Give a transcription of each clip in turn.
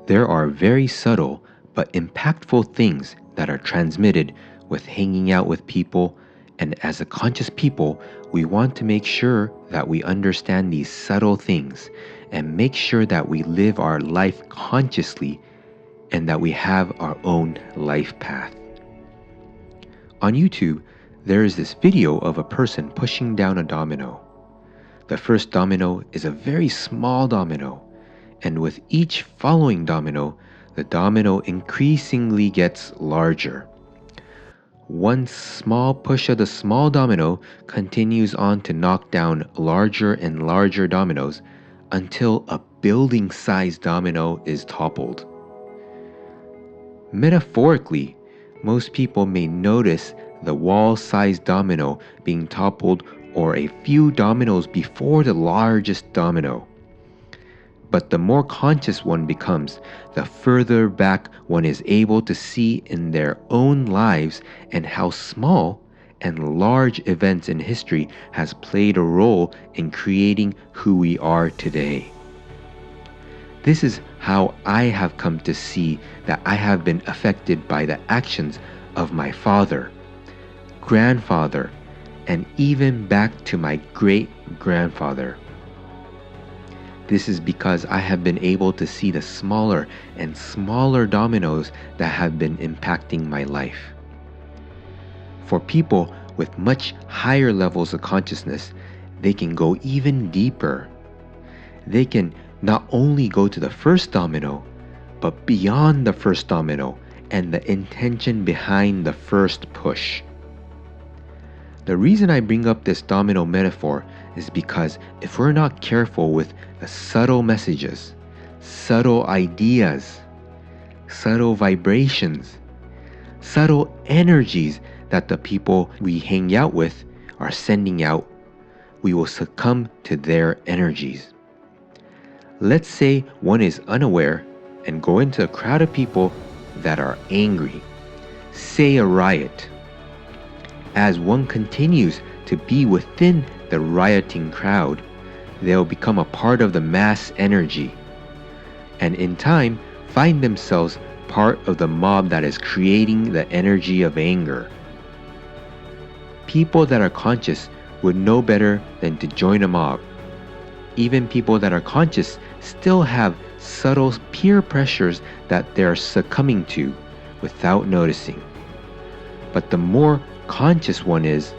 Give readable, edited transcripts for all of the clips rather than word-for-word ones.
There are very subtle but impactful things that are transmitted with hanging out with people, and as a conscious people, we want to make sure that we understand these subtle things and make sure that we live our life consciously and that we have our own life path. On YouTube, there is this video of a person pushing down a domino. The first domino is a very small domino, and with each following domino, the domino increasingly gets larger. One small push of the small domino continues on to knock down larger and larger dominoes until a building-sized domino is toppled. Metaphorically, most people may notice the wall-sized domino being toppled or a few dominoes before the largest domino. But the more conscious one becomes, the further back one is able to see in their own lives and how small and large events in history has played a role in creating who we are today. This is how I have come to see that I have been affected by the actions of my father, grandfather, and even back to my great-grandfather. This is because I have been able to see the smaller and smaller dominoes that have been impacting my life. For people with much higher levels of consciousness, they can go even deeper. They can not only go to the first domino, but beyond the first domino and the intention behind the first push. The reason I bring up this domino metaphor is because if we're not careful with the subtle messages, subtle ideas, subtle vibrations, subtle energies that the people we hang out with are sending out, we will succumb to their energies. Let's say one is unaware and go into a crowd of people that are angry, say a riot. As one continues to be within the rioting crowd, they'll become a part of the mass energy, and in time find themselves part of the mob that is creating the energy of anger. People that are conscious would know better than to join a mob. Even people that are conscious still have subtle peer pressures that they're succumbing to without noticing. But the more conscious one is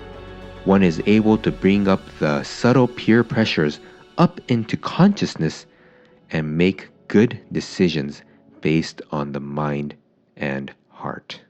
able to bring up the subtle peer pressures up into consciousness and make good decisions based on the mind and heart.